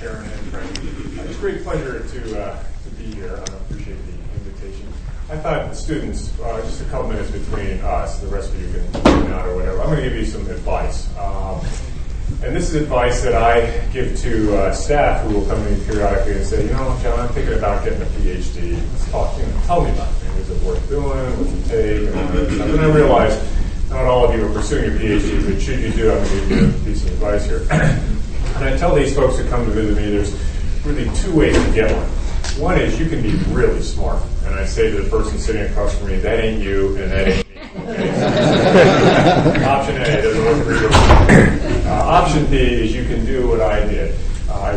Karen and Frank. It's a great pleasure to be here. I appreciate the invitation. I thought the students, just a couple minutes between us, the rest of you can tune out or whatever, I'm going to give you some advice. And this is advice that I give to staff who will come to me periodically and say, John, I'm thinking about getting a Ph.D. Let's talk, tell me about it. Is it worth doing? What's it take? And all that stuff. And I realize not all of you are pursuing your Ph.D., but should you do, I'm going to give you a piece of advice here. And I tell these folks who come to visit me, there's really two ways to get one. One is you can be really smart. And I say to the person sitting across from me, that ain't you and that ain't me. Okay? Option A doesn't work for you. Option B is you can do what I did.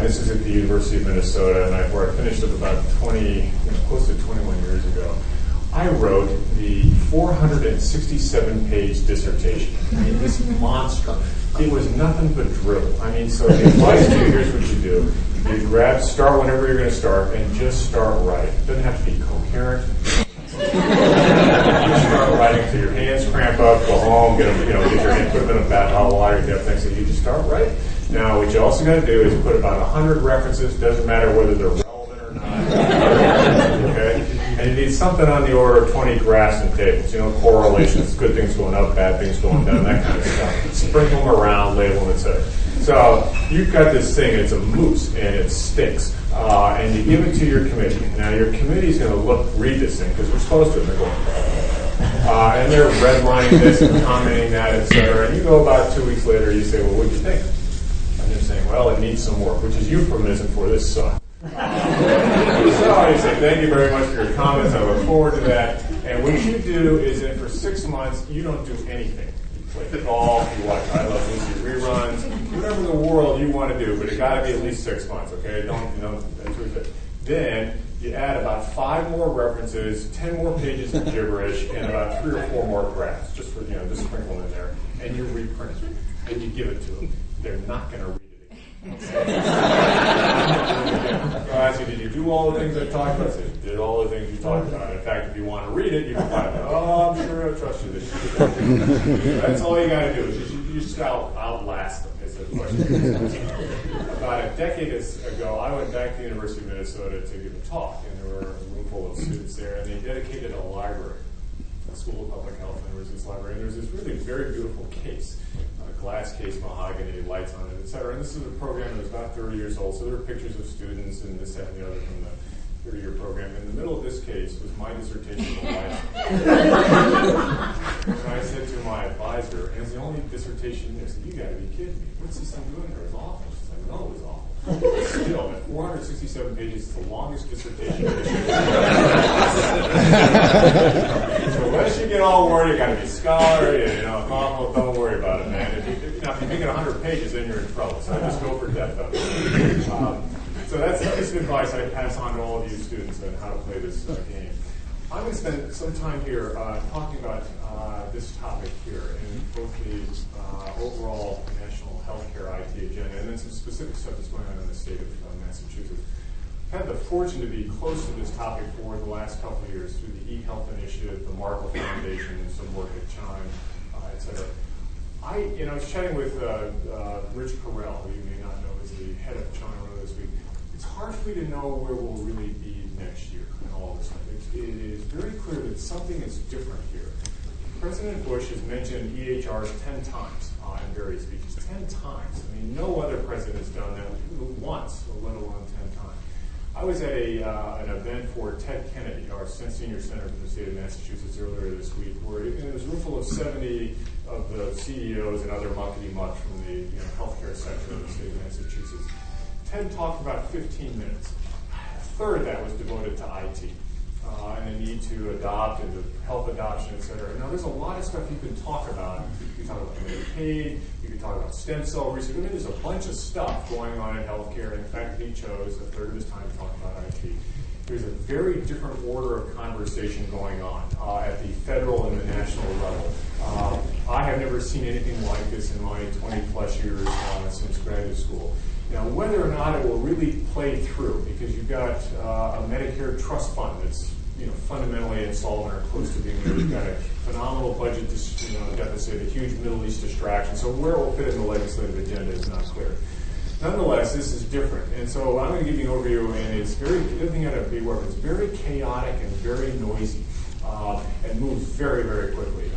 This is at the University of Minnesota, and where I finished up about close to 21 years ago. I wrote the 467-page dissertation. I mean, this monster. It was nothing but drivel. So the advice to you, here's what you do. You start whenever you're going to start, and just start writing. It doesn't have to be coherent. You start writing till your hands cramp up, go home, get your hand, put them in a bath, hot water, you have things. So you just start writing. Now, what you also got to do is put about 100 references. Doesn't matter whether they're relevant or not. Okay? And you need something on the order of 20 graphs and tables. Correlations, good things going up, bad things going down, that kind of stuff. Sprinkle them around, label them, etc. So you've got this thing, it's a moose, and it stinks. And you give it to your committee. Now your committee's going to read this thing, because we're supposed to, and they're going, and they're redlining this and commenting that, etc. And you go about 2 weeks later, you say, well, what'd you think? And they're saying, well, it needs some work, which is euphemism for this sucked. So you say, thank you very much for your comments. I look forward to that. And what you do is that for 6 months, you don't do anything. You play golf, you watch I Love Lucy reruns, whatever in the world you want to do, but it got to be at least 6 months, okay? Then you add about 5 more references, 10 more pages of gibberish, and about 3 or 4 more graphs, just sprinkle them in there, and you reprint it, and you give it to them. They're not going to read it again. So I ask you, did you do all the things I talked about? I said, you did all the things you talked about. In fact, if you want to read it, you can find it. Oh, I'm sure I trust you this year. That's all you got to do. Is you just outlast them. Is the question. About a decade ago, I went back to the University of Minnesota to give a talk, and there were a room full of students there, and they dedicated a library, a School of Public Health University's library, and there was this really very beautiful case. Glass case, mahogany, lights on it, etc. And this is a program that was about 30 years old, so there were pictures of students and this, that, and the other from the 30-year program. In the middle of this case was my dissertation on lights. And I said to my advisor, and it's the only dissertation there, I said, you got to be kidding me. What's this thing doing here? It's awful. She's like, no, it was awful. Still, at 467 pages, it's the longest dissertation. So unless you get all worried, you got to be scholarly, and awful, don't worry about it, man. If you make it 100 pages, then you're in trouble. So I just go for depth of it. So that's the piece of advice I pass on to all of you students on how to play this game. I'm going to spend some time here talking about this topic here, and both the overall national healthcare IT agenda, and then some specific stuff that's going on in the state of Massachusetts. I've had the fortune to be close to this topic for the last couple of years through the eHealth Initiative, the Markle Foundation, and some work at Chime, etc. I was chatting with Rich Carell, who you may not know is the head of Chime this week. It's hard for me to know where we'll really be next year and all this stuff. It is very clear that something is different here. President Bush has mentioned EHRs 10 times in various speeches. 10 times. No other president has done that once, let alone 10 times. I was at an event for Ted Kennedy, our senior senator from the state of Massachusetts, earlier this week, where it was a room full of 70 of the CEOs and other muckety-muck from the healthcare sector of the state of Massachusetts. Ted talked for about 15 minutes. A third of that was devoted to IT and the need to adopt and the health adoption, et cetera. Now, there's a lot of stuff you can talk about. You can talk about Medicaid. You can talk about stem cell research. There's a bunch of stuff going on in healthcare. In fact, he chose a third of his time to talk about IT. There's a very different order of conversation going on at the federal and the national level. I have never seen anything like this in my 20-plus years since graduate school. Now, whether or not it will really play through, because you've got a Medicare trust fund that's fundamentally insolvent or close to being there. You've got a phenomenal budget deficit, a huge Middle East distraction. So where it will fit in the legislative agenda is not clear. Nonetheless, this is different. And so I'm going to give you an overview, and it's very, the other thing you got to be aware of, it's very chaotic and very noisy, and moves very, very quickly.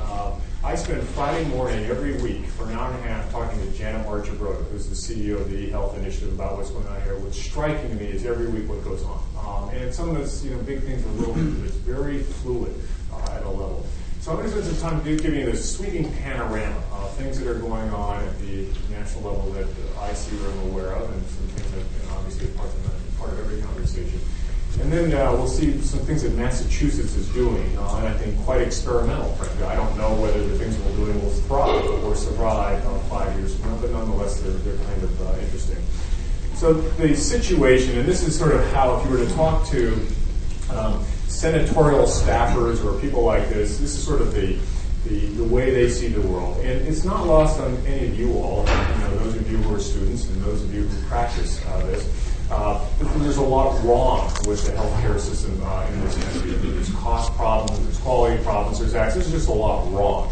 I spend Friday morning every week for an hour and a half talking to Janet Marcher-Broda, who's the CEO of the eHealth Initiative, about what's going on here. What's striking to me is every week what goes on. And some of those big things are little things, but it's very fluid at a level. So I'm going to spend some time giving you this sweeping panorama of things that are going on at the national level that I see or am aware of, and some things that obviously are part of every conversation. And then we'll see some things that Massachusetts is doing, and I think quite experimental, frankly. I don't know whether the things we're doing will thrive or survive 5 years from now, but nonetheless, they're kind of interesting. So the situation, and this is sort of how, if you were to talk to senatorial staffers or people like this is sort of the way they see the world. And it's not lost on any of you all, those of you who are students and those of you who practice this. There's a lot wrong with the healthcare system in this country. There's cost problems, there's quality problems, there's access. There's just a lot wrong.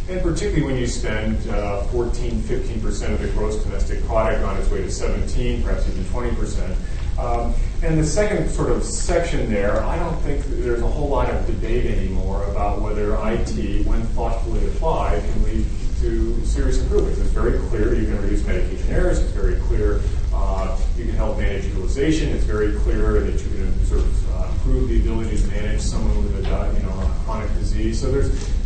And particularly when you spend 14, 15% of the gross domestic product on its way to 17, perhaps even 20%. And the second sort of section there, I don't think there's a whole lot of debate anymore about whether IT, when thoughtfully applied, can lead to serious improvements. It's very clear you can reduce medication errors. It's very clear you can help manage utilization. It's very clear that you can sort of improve the ability to manage someone with a chronic disease. So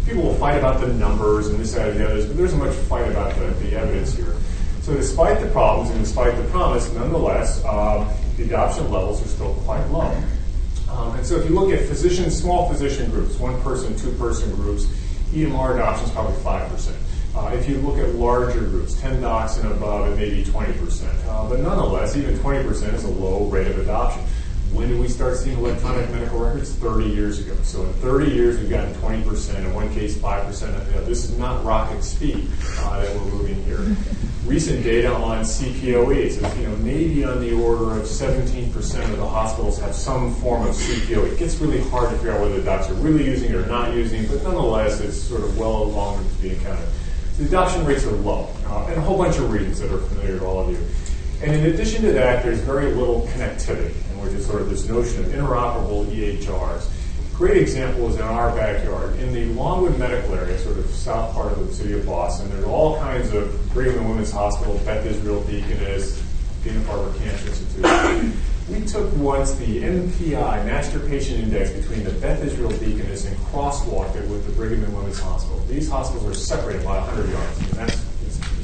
people will fight about the numbers and this, that, and the others, but there isn't much fight about the evidence here. So despite the problems and despite the promise, nonetheless, the adoption levels are still quite low. And so if you look at small physician groups, 1-person, 2-person groups, EMR adoption is probably 5%. If you look at larger groups, 10 docs and above, it may be 20%. But nonetheless, even 20% is a low rate of adoption. When did we start seeing electronic medical records? 30 years ago. So in 30 years, we've gotten 20%, in one case 5%. This is not rocket speed that we're moving here. Recent data on CPOE says, maybe on the order of 17% of the hospitals have some form of CPOE. It gets really hard to figure out whether the docs are really using it or not using it, but nonetheless, it's sort of well along to being counted. The adoption rates are low, and a whole bunch of reasons that are familiar to all of you. And in addition to that, there's very little connectivity, which is sort of this notion of interoperable EHRs. Great example is in our backyard. In the Longwood Medical area, sort of south part of the city of Boston, there's all kinds of Brigham and Women's Hospital, Beth Israel Deaconess, Dana-Farber Cancer Institute. We took once the MPI, Master Patient Index, between the Beth Israel Deaconess and crosswalked it with the Brigham and Women's Hospital. These hospitals are separated by 100 yards, and that's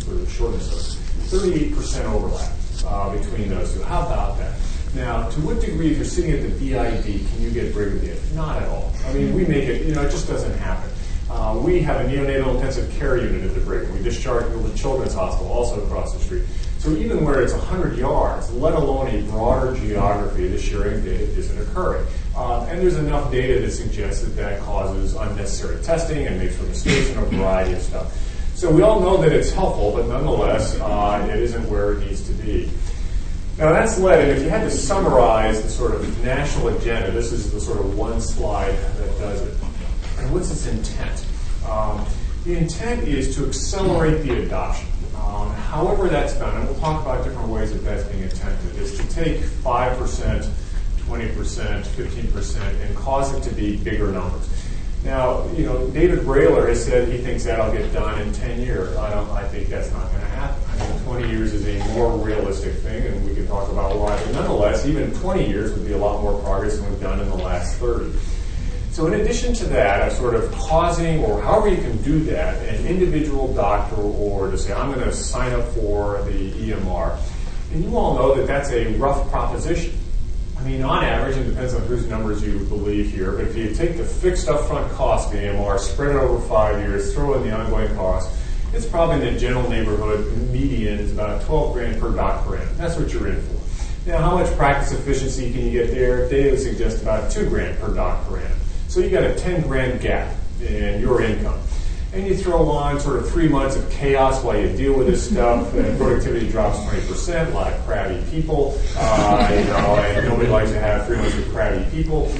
sort of the shortness of it. 38% overlap between those two. How about that? Now, to what degree, if you're sitting at the BID, can you get Brigham in? Not at all. I mean, we make it, it just doesn't happen. We have a neonatal intensive care unit at the Brigham. We discharge people to Children's Hospital, also across the street. So even where it's 100 yards, let alone a broader geography, the sharing of data isn't occurring. And there's enough data that suggests that causes unnecessary testing and makes for mistakes and a variety of stuff. So we all know that it's helpful, but nonetheless, it isn't where it needs to be. Now that's led, and if you had to summarize the sort of national agenda, this is the sort of one slide that does it. And what's its intent? The intent is to accelerate the adoption. However that's done, and we'll talk about different ways that that's being attempted, is to take 5%, 20%, 15%, and cause it to be bigger numbers. Now, David Brailer has said he thinks that'll get done in 10 years. I think that's not going to happen. I think 20 years is a more realistic thing, and we can talk about why. But nonetheless, even 20 years would be a lot more progress than we've done in the last 30. So in addition to that, of sort of causing, or however you can do that, an individual doctor or to say, I'm going to sign up for the EMR. And you all know that that's a rough proposition. I mean, on average, it depends on whose numbers you believe here, but if you take the fixed upfront cost of the EMR, spread it over 5 years, throw in the ongoing cost, it's probably in the general neighborhood, median is about $12,000 per doc per annum. That's what you're in for. Now, how much practice efficiency can you get there? Data suggests about $2,000 per doc per annum. So you got a $10,000 gap in your income. and you throw on sort of 3 months of chaos while you deal with this stuff, and productivity drops 20%, a lot of crabby people, and nobody likes to have 3 months of crabby people,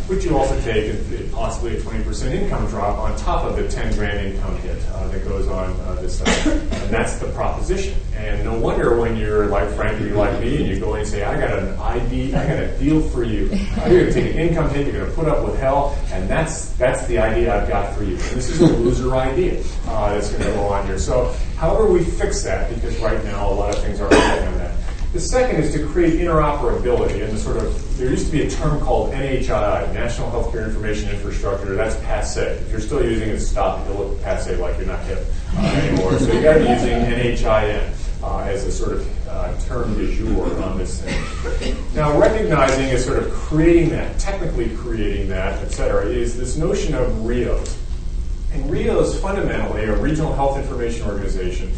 but you also take possibly a 20% income drop on top of the 10 grand income hit that goes on this stuff. And that's the proposition. And no wonder when you're like Frank, or you're like me, and you go in and say, I got a deal for you. You're going to take an income hit, you're going to put up with hell, and that's the idea I've got for you. And this is a loser idea that's going to go on here. So however we fix that, because right now a lot of things are working on that. The second is to create interoperability, and there used to be a term called NHII, National Healthcare Information Infrastructure. That's passé. If you're still using it, stop it. You'll look passé like you're not hip anymore. So you got to be using NHIN as a sort of term du jour on this thing. Now, recognizing is sort of creating that, technically creating that, et cetera, is this notion of RIOs. And RIOs fundamentally are Regional Health Information Organization.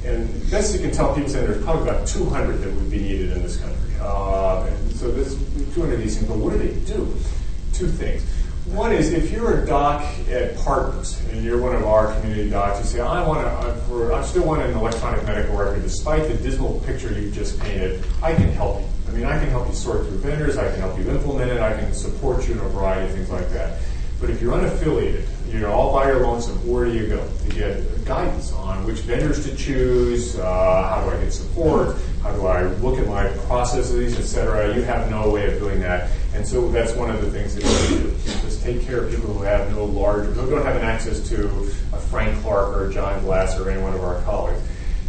And best you can tell, people say there's probably about 200 that would be needed in this country. And so there's 200 of these things, but what do they do? Two things. One is if you're a doc at Partners and you're one of our community docs, you say, I still want an electronic medical record despite the dismal picture you just painted. I can help you. I mean, I can help you sort through vendors, I can help you implement it, I can support you in a variety of things like that. But if you're unaffiliated, you're all by your lonesome, where do you go to get guidance on which vendors to choose, how do I get support, how do I look at my processes, et cetera? You have no way of doing that. And so that's one of the things that you do. Just take care of people who have who don't have an access to a Frank Clark or a John Glaser or any one of our colleagues.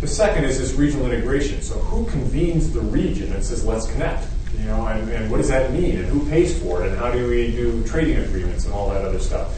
The second is this regional integration. So who convenes the region and says, let's connect? And what does that mean? And who pays for it? And how do we do trading agreements and all that other stuff?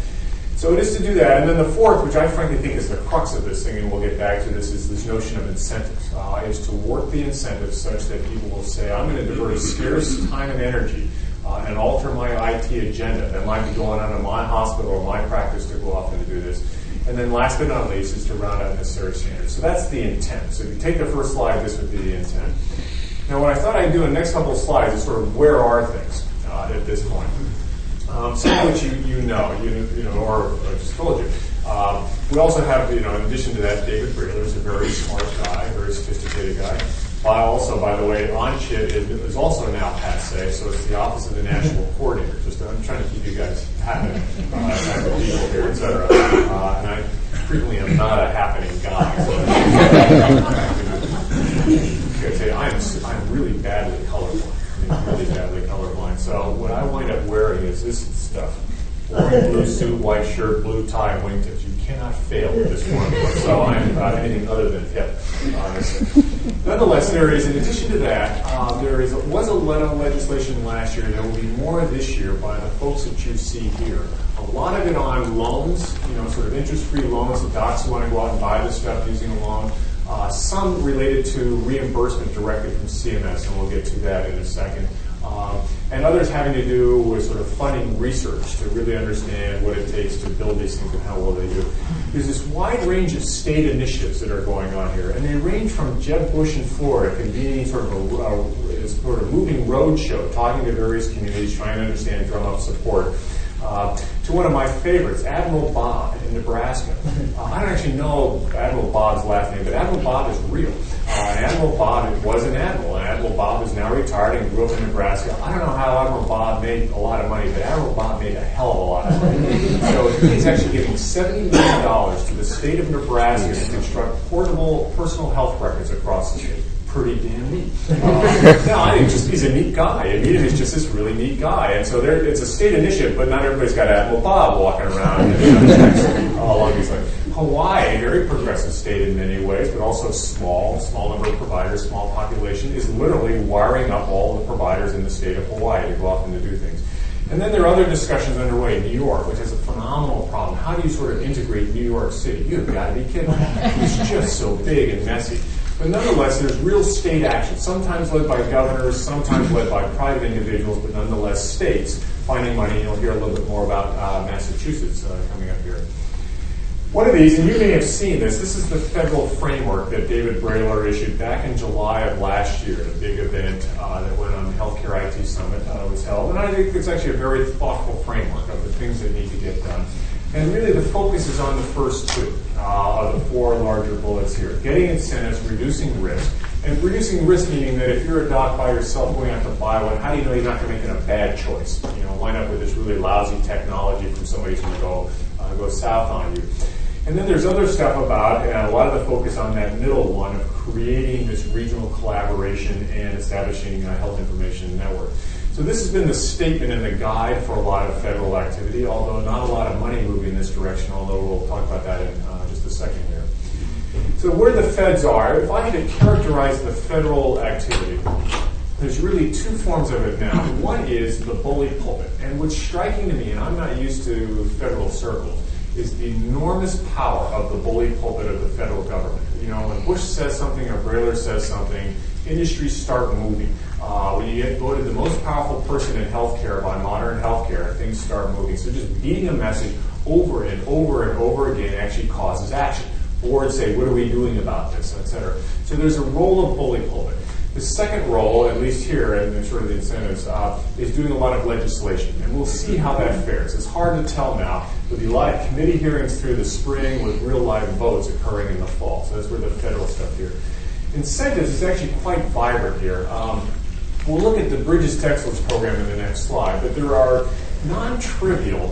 So it is to do that. And then the fourth, which I frankly think is the crux of this thing, and we'll get back to this, is this notion of incentives, is to work the incentives such that people will say, I'm going to divert scarce time and energy and alter my IT agenda that might be going on in my hospital or my practice to go off and do this. And then last but not least is to round out necessary standards. So that's the intent. So if you take the first slide, this would be the intent. Now, what I thought I'd do in the next couple of slides is sort of where are things at this point. Some of which you know, or I just told you. We also have, in addition to that, David Brailer is a very smart guy, very sophisticated guy. By the way, OnChit is also now passé, so it's the Office of the National Coordinator. I'm trying to keep you guys happy, people here, et cetera. And I frequently am not a happening guy. So I'm really badly colorblind. So what I wind up wearing is this stuff. Orange, blue suit, white shirt, blue tie, wingtips. You cannot fail with this one. So I'm anything other than hip. Nonetheless, there is, in addition to that, was a legislation last year. There will be more this year by the folks that you see here. A lot of it on loans, sort of interest-free loans. The docs who want to go out and buy this stuff using a loan. Some related to reimbursement directly from CMS, and we'll get to that in a second. And others having to do with sort of funding research to really understand what it takes to build these things and how well they do. There's this wide range of state initiatives that are going on here, and they range from Jeb Bush in Florida convening sort of a moving road show, talking to various communities, trying to understand, drum up support, to one of my favorites, Admiral Bob in Nebraska. I don't actually know Admiral Bob's last name, but Admiral Bob is real. And Admiral Bob was an admiral, and Admiral Bob is now retired and grew up in Nebraska. I don't know how Admiral Bob made a lot of money, but Admiral Bob made a hell of a lot of money. So he's actually giving $70 million to the state of Nebraska to construct portable personal health records across the state. Pretty damn neat. I think he's a neat guy. I mean, he's just this really neat guy. And so it's a state initiative, but not everybody's got Admiral Bob walking around along these lines. Hawaii, a very progressive state in many ways, but also small number of providers, small population, is literally wiring up all the providers in the state of Hawaii to go off and to do things. And then there are other discussions underway. New York, which has a phenomenal problem. How do you sort of integrate New York City? You've got to be kidding me. It's just so big and messy. But nonetheless, there's real state action, sometimes led by governors, sometimes led by private individuals, but nonetheless states finding money. You'll hear a little bit more about Massachusetts coming up here. One of these, and you may have seen this is the federal framework that David Brailer issued back in July of last year, a big event that went on the Healthcare IT Summit was held. And I think it's actually a very thoughtful framework of the things that need to get done. And really the focus is on the first two of the four larger bullets here. Getting incentives, reducing risk. And reducing risk meaning that if you're a doc by yourself going out to buy one, how do you know you're not going to make a bad choice? You know, wind up with this really lousy technology from somebody who's going to go south on you. And then there's other stuff about, and a lot of the focus on that middle one of creating this regional collaboration and establishing a health information network. So this has been the statement and the guide for a lot of federal activity, although not a lot of money moving in this direction, although we'll talk about that in just a second here. So where the feds are, if I had to characterize the federal activity, there's really two forms of it now. One is the bully pulpit, and what's striking to me, and I'm not used to federal circles, is the enormous power of the bully pulpit of the federal government. You know, when Bush says something or Glaser says something, industries start moving. When you get voted the most powerful person in healthcare by modern healthcare, things start moving. So just beating a message over and over and over again actually causes action. Boards say, what are we doing about this, et cetera. So there's a role of bully pulpit. The second role, at least here, and sort of the incentives, is doing a lot of legislation. And we'll see how that fares. It's hard to tell now. There'll be a lot of committee hearings through the spring with real live votes occurring in the fall. So that's where the federal stuff here. Incentives is actually quite vibrant here. We'll look at the Bridges to Excellence program in the next slide, but there are non-trivial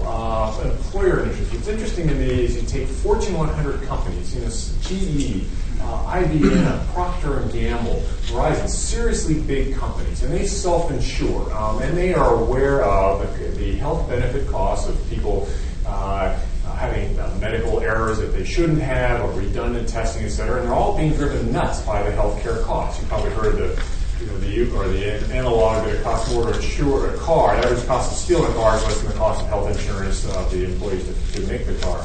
employer initiatives. What's interesting to me is you take Fortune 100 companies, you know, GE, IBM, Procter & Gamble, Verizon, seriously big companies, and they self-insure, and they are aware of the health benefit costs of people having medical errors that they shouldn't have, or redundant testing, et cetera, and they're all being driven nuts by the healthcare costs. You probably heard the analog that it costs more to insure a car. The average cost of stealing a car is less than the cost of health insurance of the employees to make the car.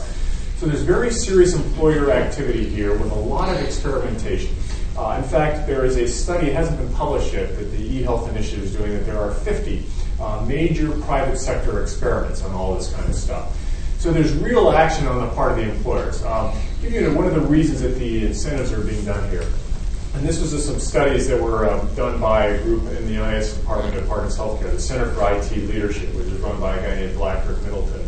So there's very serious employer activity here with a lot of experimentation. In fact, there is a study, it hasn't been published yet, that the eHealth Initiative is doing, that there are 50 major private sector experiments on all this kind of stuff. So there's real action on the part of the employers. Give you one of the reasons that the incentives are being done here. And this was some studies that were done by a group in the IS Department of Departments of Healthcare, the Center for IT Leadership, which is run by a guy named Blackrick Middleton.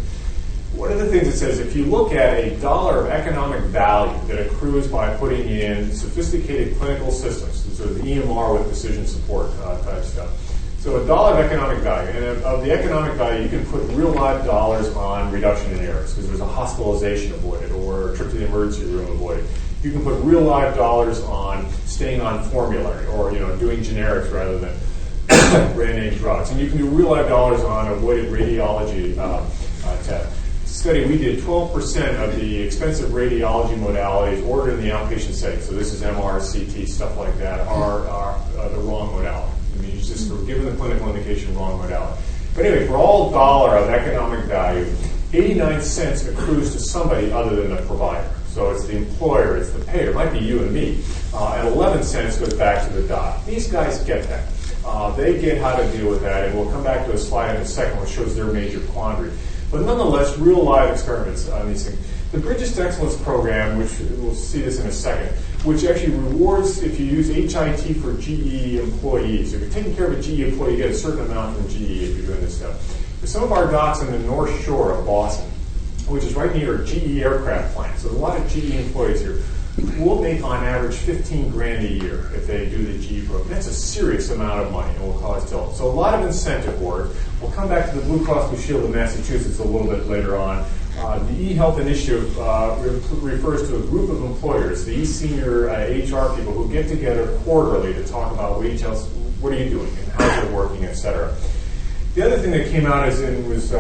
One of the things it says, if you look at $1 of economic value that accrues by putting in sophisticated clinical systems, so the EMR with decision support type stuff. So $1 of economic value, and of the economic value, you can put real live dollars on reduction in errors, because there's a hospitalization avoided or a trip to the emergency room avoided. You can put real live dollars on staying on formulary, or doing generics rather than brand name drugs. And you can do real live dollars on avoided radiology tests. Study we did, 12% of the expensive radiology modalities ordered in the outpatient setting, so this is MR, CT, stuff like that, are the wrong modality. I mean, it's just for given the clinical indication, wrong modality. But anyway, for all $1 of economic value, 89 cents accrues to somebody other than the provider. So it's the employer, it's the payer, it might be you and me. And 11 cents goes back to the doc. These guys get that. They get how to deal with that, and we'll come back to a slide in a second which shows their major quandary. But nonetheless, real live experiments on these things. The Bridges to Excellence program, which we'll see this in a second, which actually rewards if you use HIT for GE employees. If you're taking care of a GE employee, you get a certain amount from GE if you're doing this stuff. For some of our docs in the North Shore of Boston, which is right near a GE aircraft plant, so there's a lot of GE employees here, will make on average $15 grand a year if they do the GE program. That's a serious amount of money and will cause tilt. So a lot of incentive work. We'll come back to the Blue Cross Blue Shield of Massachusetts a little bit later on. The eHealth Initiative refers to a group of employers, the senior HR people who get together quarterly to talk about wage health, what are you doing and how's it working, et cetera. The other thing that came out was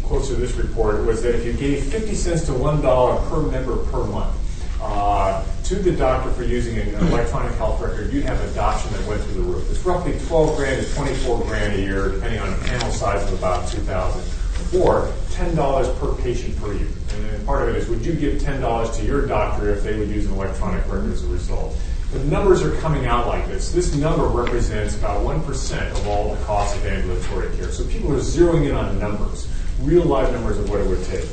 closer to this report was that if you gave 50 cents to $1 per member per month to the doctor for using an electronic health record, you'd have adoption that went through the roof. It's roughly 12 grand to 24 grand a year, depending on a panel size of about 2,000, or $10 per patient per year. And then part of it is, would you give $10 to your doctor if they would use an electronic record as a result? The numbers are coming out like this. This number represents about 1% of all the costs of ambulatory care. So people are zeroing in on numbers, real live numbers of what it would take.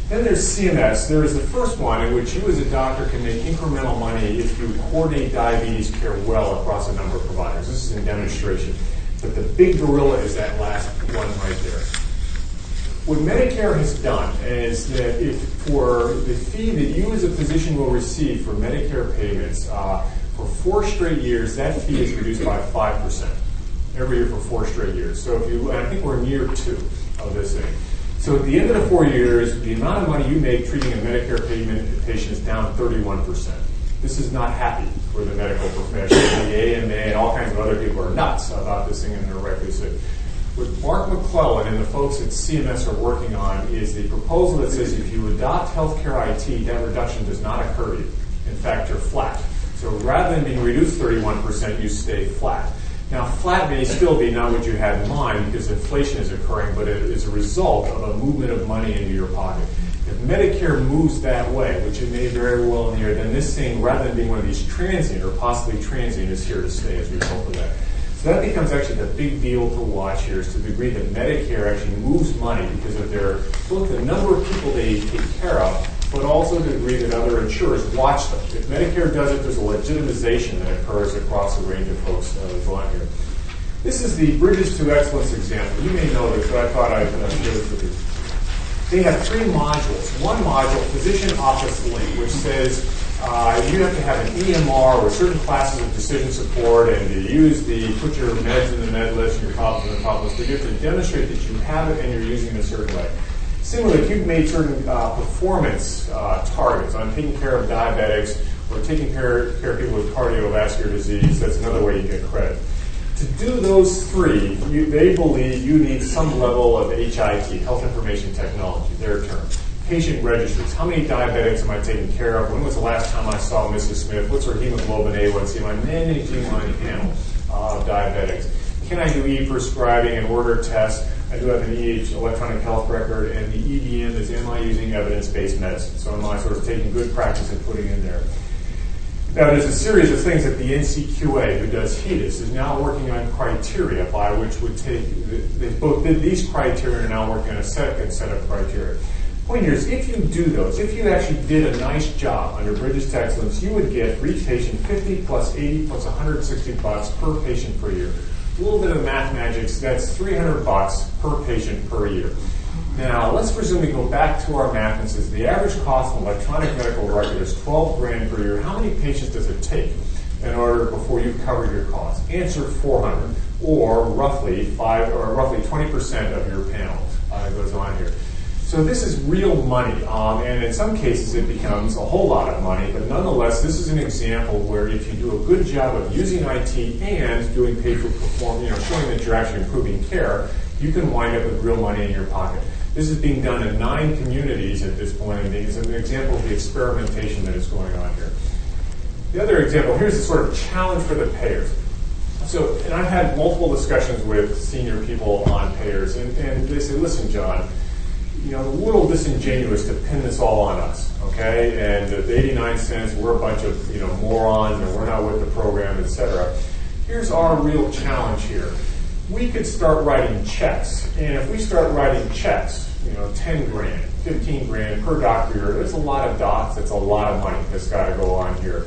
Then there's CMS. There is the first one in which you as a doctor can make incremental money if you coordinate diabetes care well across a number of providers. This is in demonstration. But the big gorilla is that last one right there. what Medicare has done is that if for the fee that you as a physician will receive for Medicare payments, for 4 straight years, that fee is reduced by 5% every year for 4 straight years. So if you, and I think we're in year 2 of this thing. So at the end of the 4 years, the amount of money you make treating a Medicare patient is down 31%. This is not happy for the medical profession. The AMA and all kinds of other people are nuts about this thing, and they're rightly so. What Mark McClellan and the folks at CMS are working on is the proposal that says if you adopt healthcare IT, that reduction does not occur to you. In fact, you're flat. So rather than being reduced 31%, you stay flat. Now, flat may still be not what you had in mind because inflation is occurring, but it is a result of a movement of money into your pocket. If Medicare moves that way, which it may very well in here, then this thing, rather than being one of these transient or possibly transient, is here to stay as a result of that. So that becomes actually the big deal to watch here, is to the degree that Medicare actually moves money because of their, both the number of people they take care of, but also the degree that other insurers watch them. If Medicare does it, there's a legitimization that occurs across a range of folks going here. This is the Bridges to Excellence example. You may know this, but I thought I'd share this with you. They have 3 modules. One module, Physician Office Link, which says you have to have an EMR or certain classes of decision support, and you use put your meds in the med list and your problems in the problem list, but you have to demonstrate that you have it and you're using it a certain way. Similarly, if you've made certain performance targets on taking care of diabetics or taking care of people with cardiovascular disease, that's another way you get credit. To do those 3, they believe you need some level of HIT, Health Information Technology, their term. Patient registries. How many diabetics am I taking care of? When was the last time I saw Mrs. Smith? What's her hemoglobin A1C? Am I managing my panel of diabetics? Can I do e-prescribing and order tests? I do have an electronic health record, and the EBM is, am I using evidence-based medicine? So am I sort of taking good practice and putting in there? Now, there's a series of things that the NCQA, who does HEDIS, is now working on criteria by which would take, they both did these criteria and are now working on a second set of criteria. Point here is, if you do those, if you actually did a nice job under Bridges to Excellence, you would get for each patient 50 plus 80 plus $160 per patient per year. A little bit of math magic, so that's $300 per patient per year. Now, let's presume we go back to our math and says the average cost of an electronic medical record is $12,000 per year. How many patients does it take in order before you've covered your costs? Answer: 400, or roughly 20% of your panel goes on here. So this is real money, and in some cases it becomes a whole lot of money, but nonetheless, this is an example where if you do a good job of using IT and doing pay for perform, showing that you're actually improving care, you can wind up with real money in your pocket. This is being done in 9 communities at this point, and it's an example of the experimentation that is going on here. The other example, here's the sort of challenge for the payers. So, and I've had multiple discussions with senior people on payers, and they say, listen, John, a little disingenuous to pin this all on us, okay? And the 89 cents, we're a bunch of morons, and we're not with the program, etc. Here's our real challenge here. We could start writing checks, and if we start writing checks, $10,000, $15,000 per doctor, that's a lot of docs, that's a lot of money that's got to go on here.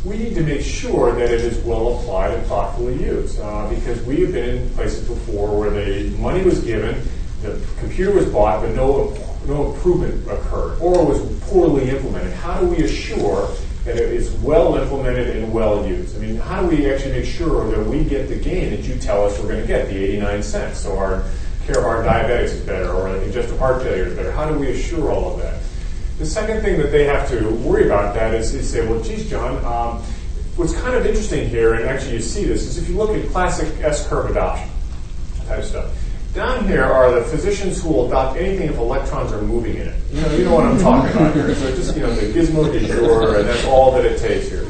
We need to make sure that it is well applied and thoughtfully used, because we have been in places before where the money was given, the computer was bought, but no improvement occurred, or was poorly implemented. How do we assure that it is well implemented and well used? I mean, how do we actually make sure that we get the gain that you tell us we're going to get, the 89 cents, so our care of our diabetics is better, or congestive heart failure is better? How do we assure all of that? The second thing that they have to worry about that is they say, well, geez, John, what's kind of interesting here, and actually you see this, is if you look at classic S-curve adoption type stuff. Down here are the physicians who will adopt anything if electrons are moving in it. You know what I'm talking about here. So just, the gizmo du jour, and that's all that it takes here.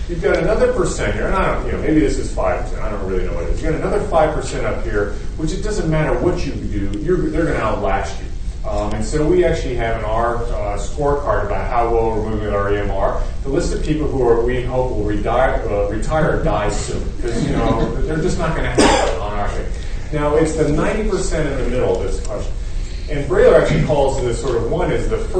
You've got another percent here, and I don't, maybe this is 5%. I don't really know what it is. You've got another 5% up here, which it doesn't matter what you do, they're going to outlast you. And so we actually have in our scorecard about how well we're moving with our EMR, the list of people who we hope will retire or die soon, because they're just not going to happen on our thing. Now, it's the 90% in the middle of this question. And Brailer actually calls this sort of one is this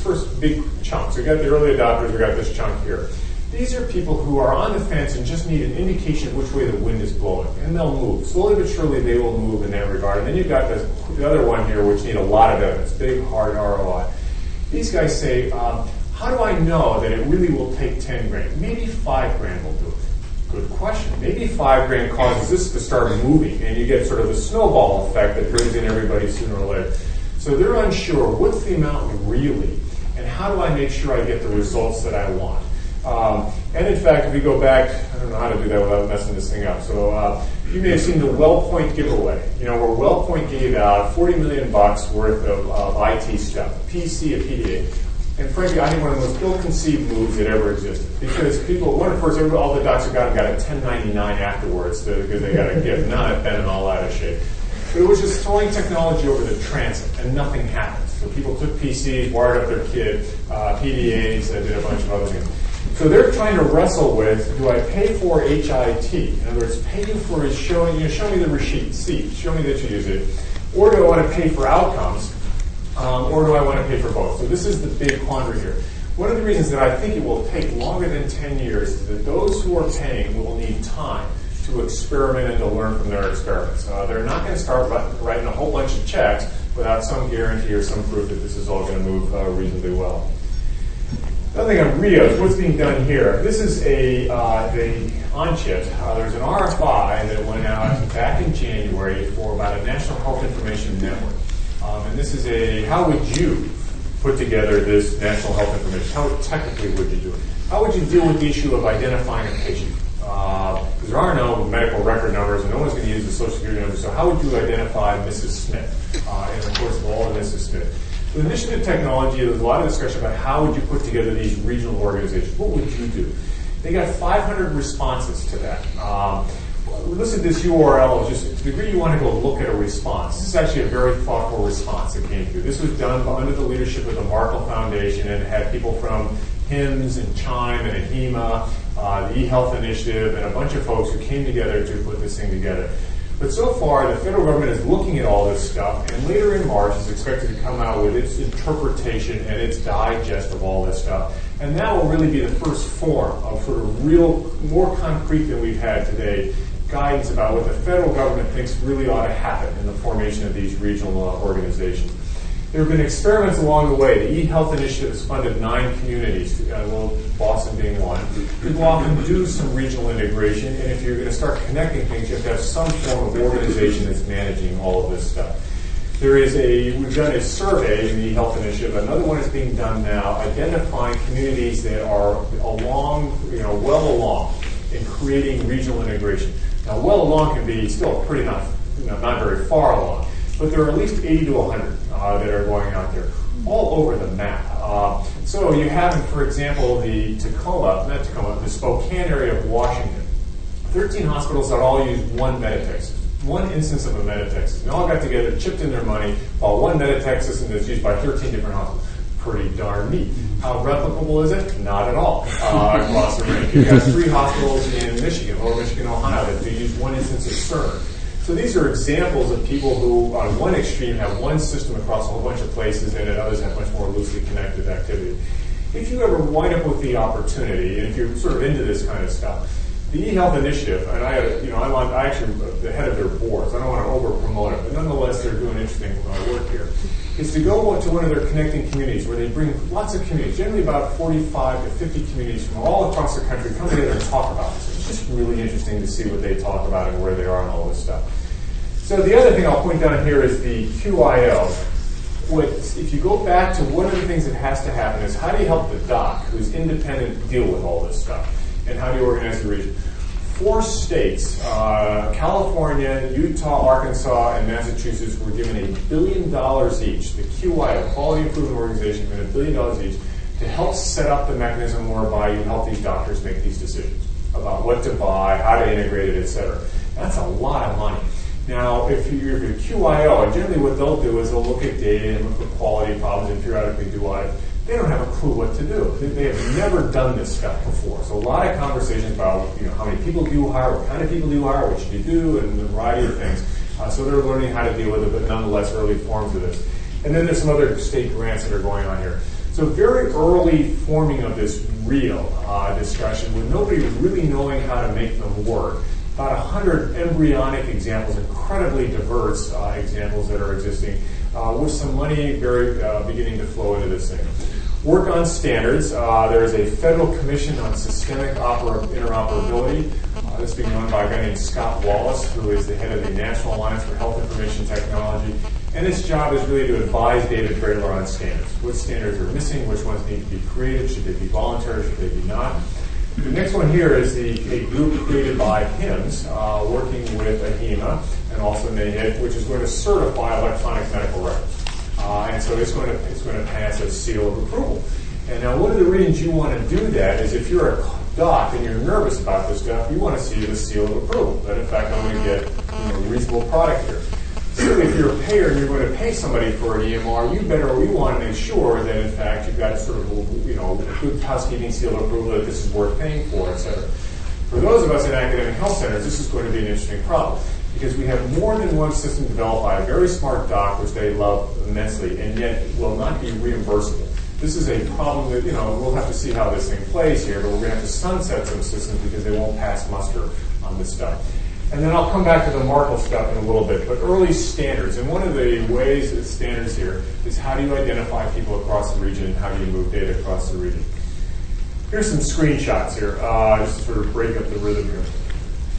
first big chunk. So we got the early adopters, we got this chunk here. These are people who are on the fence and just need an indication of which way the wind is blowing, and they'll move. Slowly but surely, they will move in that regard. And then you've got the other one here, which need a lot of evidence, big, hard ROI. These guys say, how do I know that it really will take 10 grand? Maybe 5 grand will do it. Good question. Maybe 5 grand causes this to start moving, and you get sort of the snowball effect that brings in everybody sooner or later. So they're unsure, what's the amount really, and how do I make sure I get the results that I want? And in fact, if we go back, I don't know how to do that without messing this thing up. So you may have seen the WellPoint giveaway. You know, where WellPoint gave out $40 million worth of IT stuff, PC and PDA. And frankly, I think one of the most ill-conceived moves that ever existed. Because people, all the docs who got a 1099 afterwards because they got a gift. Now I've been all out of shape. But it was just throwing technology over the transit, and nothing happened. So people took PCs, wired up their kit, PDAs, did a bunch of other things. So they're trying to wrestle with, do I pay for HIT? In other words, pay you for show me the receipt, show me that you use it. Or do I want to pay for outcomes? Or do I want to pay for both? So this is the big quandary here. One of the reasons that I think it will take longer than 10 years is that those who are paying will need time to experiment and to learn from their experiments. They're not going to start writing a whole bunch of checks without some guarantee or some proof that this is all going to move reasonably well. Another thing on RIOs, what's being done here? This is the on-chip. There's an RFI that went out back in January for about a national health information network. And this is how would you put together this national health information? How technically would you do it? How would you deal with the issue of identifying a patient? Because there are no medical record numbers, and no one's going to use the Social Security number. So how would you identify Mrs. Smith in the course of all of Mrs. Smith? With initiative technology, there's a lot of discussion about how would you put together these regional organizations. What would you do? They got 500 responses to that. Listen to this URL, just to the degree you want to go look at a response. This is actually a very thoughtful response that came through. This was done under the leadership of the Markle Foundation, and it had people from HIMSS and CHIME and AHIMA, the eHealth Initiative, and a bunch of folks who came together to put this thing together. But so far, the federal government is looking at all this stuff, and later in March is expected to come out with its interpretation and its digest of all this stuff. And that will really be the first form of sort of real, more concrete than we've had today, guidance about what the federal government thinks really ought to happen in the formation of these regional organizations. There have been experiments along the way. The eHealth Initiative has funded 9 communities, Boston being one. People often do some regional integration, and if you're going to start connecting things, you have to have some form of organization that's managing all of this stuff. We've done a survey in the eHealth Initiative. Another one is being done now, identifying communities that are well along in creating regional integration. Now, well along can be still pretty not very far along, but there are at least 80 to 100 that are going out there, all over the map. So you have, for example, the Spokane area of Washington. 13 hospitals that all use one Meditech, one instance of a Meditech. They all got together, chipped in their money, bought one Meditech system that's used by 13 different hospitals. Pretty darn neat. How replicable is it? Not at all across the range. You've got 3 hospitals in Michigan, Lower Michigan, Ohio, that they use one instance of CERN. So these are examples of people who, on one extreme, have one system across a whole bunch of places, and at others have much more loosely connected activity. If you ever wind up with the opportunity, and if you're sort of into this kind of stuff, the eHealth Initiative, and I'm actually the head of their boards. I don't want to over-promote it, but nonetheless, they're doing interesting work here. Is to go to one of their connecting communities where they bring lots of communities, generally about 45 to 50 communities from all across the country, come together and talk about this. It's just really interesting to see what they talk about and where they are and all this stuff. So the other thing I'll point down here is the QIO. If you go back to one of the things that has to happen is how do you help the doc who's independent deal with all this stuff? And how do you organize the region? 4 states, California, Utah, Arkansas, and Massachusetts, were given $1 billion each. The QIO, Quality Improvement Organization, given $1 billion each to help set up the mechanism whereby you help these doctors make these decisions about what to buy, how to integrate it, et cetera. That's a lot of money. Now, if you're a QIO, and generally what they'll do is they'll look at data and look for quality problems and periodically do audits. They don't have a clue what to do. They have never done this stuff before. So a lot of conversations about how many people do you hire, what kind of people do you hire, what should you do, and a variety of things. So they're learning how to deal with it, but nonetheless early forms of this. And then there's some other state grants that are going on here. So very early forming of this real discussion with nobody really knowing how to make them work. About 100 embryonic examples, incredibly diverse examples that are existing, with some money beginning to flow into this thing. Work on standards. There is a federal commission on systemic interoperability. This is being run by a guy named Scott Wallace, who is the head of the National Alliance for Health Information Technology. And its job is really to advise David Graeler on standards. What standards are missing, which ones need to be created, should they be voluntary, should they be not. The next one here is a group created by HIMSS, working with AHIMA and also NAHID, which is going to certify electronic medical records. And so it's going to pass a seal of approval. And now one of the reasons you want to do that is if you're a doc and you're nervous about this stuff, you want to see the seal of approval. That in fact I'm going to get a reasonable product here. Certainly if you're a payer and you're going to pay somebody for an EMR, you want to make sure that in fact you've got sort of a good housekeeping seal of approval that this is worth paying for, et cetera. For those of us in academic health centers, this is going to be an interesting problem because we have more than one system developed by a very smart doc, which they love immensely, and yet will not be reimbursable. This is a problem that, we'll have to see how this thing plays here, but we're going to have to sunset some systems because they won't pass muster on this stuff. And then I'll come back to the Markle stuff in a little bit, but early standards. And one of the ways that standards here is how do you identify people across the region and how do you move data across the region. Here's some screenshots here, just to sort of break up the rhythm here.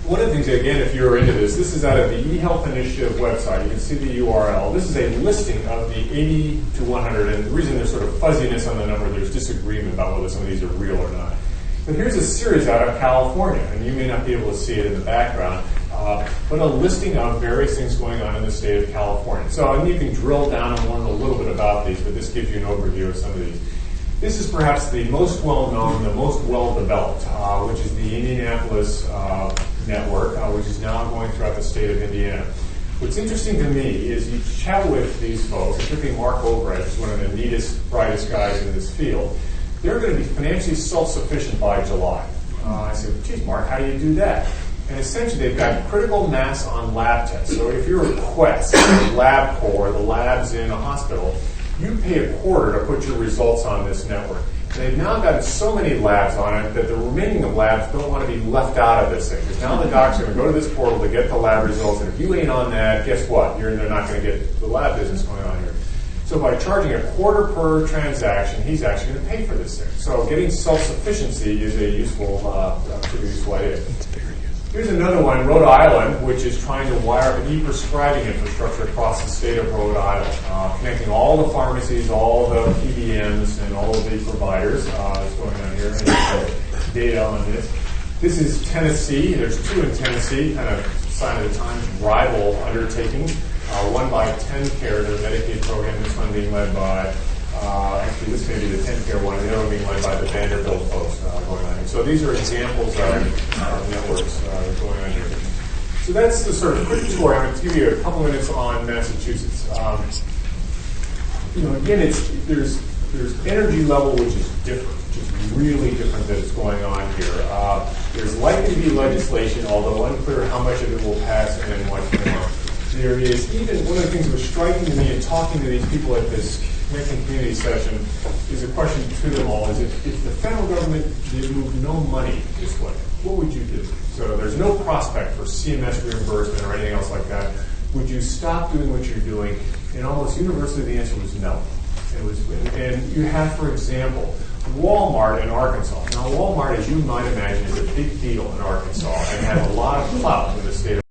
One of the things, again, if you're into this is out of the eHealth Initiative website. You can see the URL. This is a listing of the 80 to 100, and the reason there's sort of fuzziness on the number, there's disagreement about whether some of these are real or not. But here's a series out of California, and you may not be able to see it in the background, but a listing of various things going on in the state of California. So and you can drill down and learn a little bit about these, but this gives you an overview of some of these. This is perhaps the most well-known, the most well-developed, which is the Indianapolis network, which is now going throughout the state of Indiana. What's interesting to me is you chat with these folks, particularly Mark Obrecht, who's one of the neatest, brightest guys in this field. They're going to be financially self-sufficient by July. I said, geez, Mark, how do you do that? And essentially, they've got critical mass on lab tests. So if you're a Quest, LabCorp, the labs in a hospital, you pay a quarter to put your results on this network. And they've now got so many labs on it that the remaining of labs don't want to be left out of this thing. Because now the doc's going to go to this portal to get the lab results, and if you ain't on that, guess what? They're not going to get the lab business going on here. So by charging a quarter per transaction, he's actually going to pay for this thing. So getting self-sufficiency is a pretty useful idea. Here's another one, Rhode Island, which is trying to wire e-prescribing infrastructure across the state of Rhode Island, connecting all the pharmacies, all the PBMs, and all of the providers. That's going on here. And data on this. This is Tennessee. There's two in Tennessee, kind of sign of the times, rival undertakings. One by TennCare, their Medicaid program. This one being led by, actually this may be the TennCare one, the other one being led by the Vanderbilt folks going on here. So these are examples of networks going on here. So that's the sort of quick tour. I'm going to give you a couple minutes on Massachusetts. Again, there's energy level which is different, which is really different that's going on here. There's likely to be legislation, although unclear how much of it will pass and in what form. There is even one of the things that was striking to me in talking to these people at this Connecting Community session is a question to them all: is if the federal government did move no money this way, what would you do? So there's no prospect for CMS reimbursement or anything else like that. Would you stop doing what you're doing? And almost universally, the answer was no. And you have, for example, Walmart in Arkansas. Now, Walmart, as you might imagine, is a big deal in Arkansas and has a lot of clout in the state of